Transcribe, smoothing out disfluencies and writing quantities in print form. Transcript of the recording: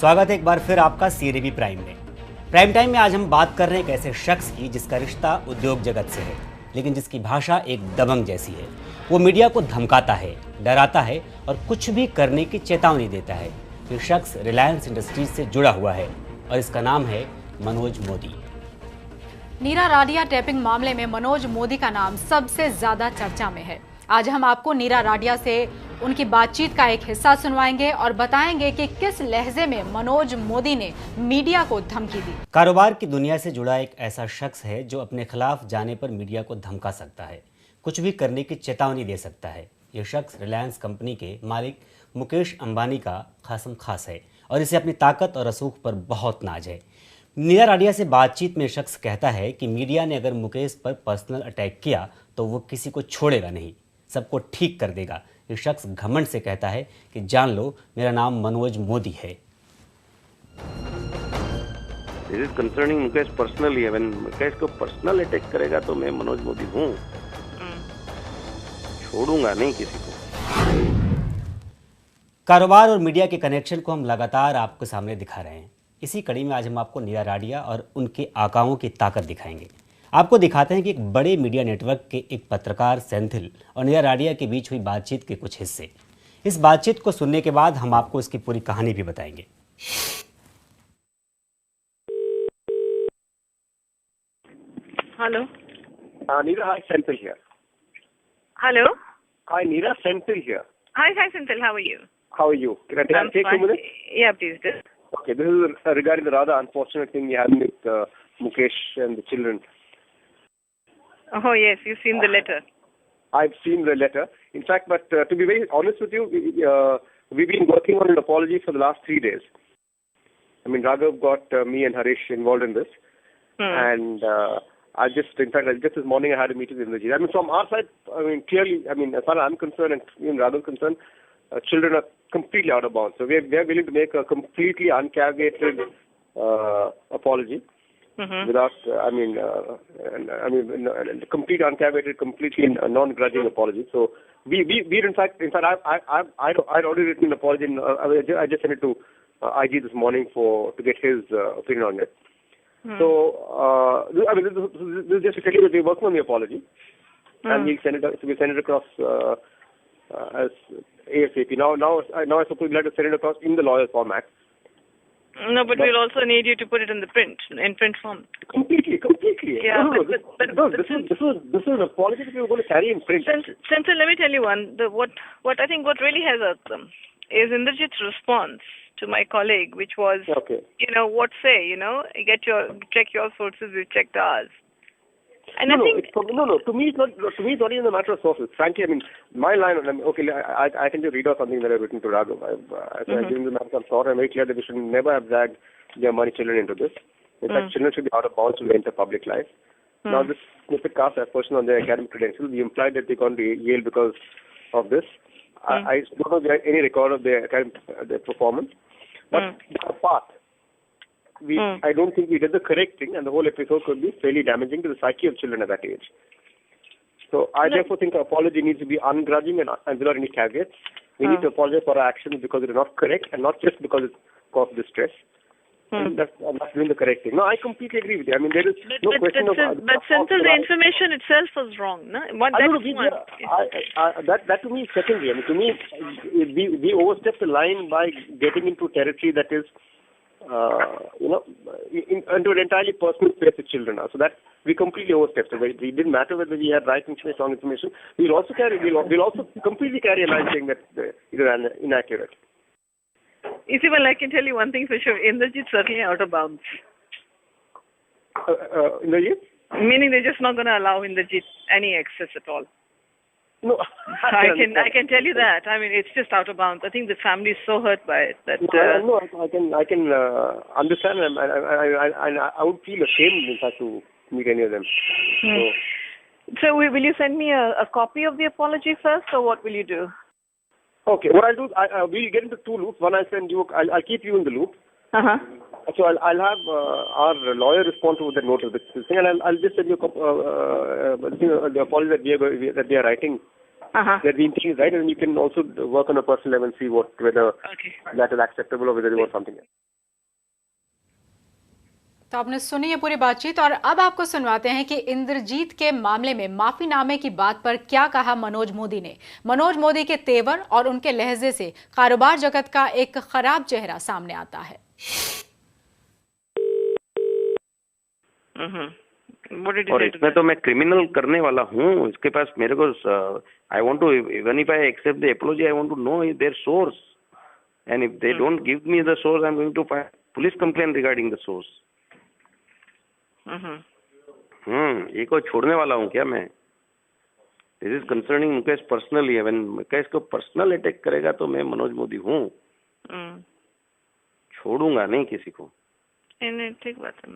स्वागत है एक बार फिर आपका सीआरबी प्राइम में। प्राइम टाइम में आज हम बात कर रहे हैं एक ऐसे शख्स की जिसका रिश्ता उद्योग जगत से है, लेकिन जिसकी भाषा एक दबंग जैसी है। वो मीडिया को धमकाता है, डराता है और कुछ भी करने की चेतावनी देता है। ये शख्स रिलायंस इंडस्ट्रीज से जुड़ा हुआ है और इसका नाम है मनोज मोदी। नीरा राडिया टैपिंग मामले में मनोज मोदी का नाम सबसे ज्यादा चर्चा में है। आज हम आपको नीरा राडिया से उनकी बातचीत का एक हिस्सा सुनवाएंगे और बताएंगे कि किस लहजे में मनोज मोदी ने मीडिया को धमकी दी। कारोबार की दुनिया से जुड़ा एक ऐसा शख्स है जो अपने खिलाफ जाने पर मीडिया को धमका सकता है, कुछ भी करने की चेतावनी दे सकता है। यह शख्स रिलायंस कंपनी के मालिक मुकेश अंबानी का खासम खास है और इसे अपनी ताकत और रसूख पर बहुत नाज है। नीरा राडिया से बातचीत में शख्स कहता है कि मीडिया ने अगर मुकेश पर पर्सनल अटैक किया तो वो किसी को छोड़ेगा नहीं, सबको ठीक कर देगा। ये शख्स घमंड से कहता है कि जान लो मेरा नाम मनोज मोदी है। This is concerning Mukesh personally. When Mukesh को पर्सनल अटैक करेगा तो मैं मनोज मोदी हूँ, छोड़ूंगा नहीं किसी को। कारोबार और मीडिया के कनेक्शन को हम लगातार आपके सामने दिखा रहे हैं। इसी कड़ी में आज हम आपको नीरा राडिया और उनके आकाओं की ताकत दिखाएंगे। आपको दिखाते हैं कि एक बड़े मीडिया नेटवर्क के एक पत्रकार सेंथिल और नीरा राडिया के बीच हुई बातचीत के कुछ हिस्से। इस बातचीत को सुनने के बाद हम आपको इसकी पूरी कहानी भी बताएंगे। Hello. Neera, hi, Senthil here. Hello. Hi, Neera, Senthil here. Hi, Senthil. How are you? How are you? Can I take 2 minutes? Yeah, please do. Okay, this is regarding the rather unfortunate thing we had with Mukesh and the children. Oh, yes, you've seen the letter. I've seen the letter. In fact, but to be very honest with you, we've been working on an apology for the last 3 days. I mean, Raghav got me and Harish involved in this. And in fact, just this morning I had a meeting with Indrajit. I mean, from our side, I mean, clearly, I mean, as far as I'm concerned and even Raghav is concerned, children are completely out of bounds. So we are willing to make a completely uncaveated apology. Without, complete uncaveated, completely non-grudging apology. So we in fact, I'd already written an apology. And, I just sent it to IG this morning to get his opinion on it. So this is just to tell you that we're working on the apology, and we send it across as ASAP. Now I suppose we'll have to send it across in the lawyer format. No, but we'll also need you to put it in print form. Completely. Yeah, This is an apology that we were going to carry in print. Senthil, let me tell you what I think what really has irked them is Indrajit's response to my colleague, which was, what say, check your sources, we've checked ours. And To me, it's not even a matter of sources. Frankly, I mean, my line, I can just read out something that I've written to Raghav. I've given them some thought. I'm very clear that we should never have dragged their money children into this. In fact, children should be out of bounds to enter public life. Now, this snippet casts aspersion on their academic credentials. We implied that they gone to Yale because of this. I don't know if there is any record of their performance. But apart, I don't think we did the correct thing, and the whole episode could be fairly damaging to the psyche of children at that age. So I therefore think our apology needs to be ungrudging and without any caveats. We need to apologize for our actions because it is not correct and not just because it caused distress. And that's doing the correct thing. No, I completely agree with you. I mean, there is no question of... But Senthil, the information itself was wrong, no? That to me is secondary. I mean, to me, we overstepped the line by getting into territory that is, into an entirely personal space with children now. So that we completely overstepped. It didn't matter whether we had right information, wrong information. We'll also completely carry a line saying that it is inaccurate. You see, well, I can tell you one thing for sure. Indrajit's certainly out of bounds. Indrajit? Meaning they're just not going to allow Indrajit any access at all. No, I can tell you that. I mean, it's just out of bounds. I think the family is so hurt by it that. No, I can understand, and I would feel ashamed in fact to meet any of them. So will you send me a copy of the apology first, or what will you do? Okay, what I'll do is we'll get into 2 loops. One, I'll send you. I'll keep you in the loop. So I'll have our lawyer respond to the notice, this thing, and I'll just send you the apology that we are writing There have been things, right? And you can also work on a personal level and see whether that is acceptable or whether you want something else. तो आपने सुनी है पूरी बातचीत और अब आपको सुनवाते हैं कि इंद्रजीत के मामले में माफीनामे की बात पर क्या कहा मनोज मोदी ने। मनोज मोदी के तेवर और उनके लहजे से कारोबार जगत का एक खराब चेहरा सामने आता है। और इसमें तो मैं क्रिमिनल करने वाला हूँ, इसके पास मेरे को I want to, even if I accept the apology, I want to know their source, and if they don't give me the source, I am going to file police complaint regarding the source. ये को छोड़ने वाला हूँ क्या मैं? This is concerning Mukesh personally. When Mukesh को personal attack करेगा तो मैं मनोज मोदी हूँ, छोड़ूंगा नहीं किसी को। ठीक बात है।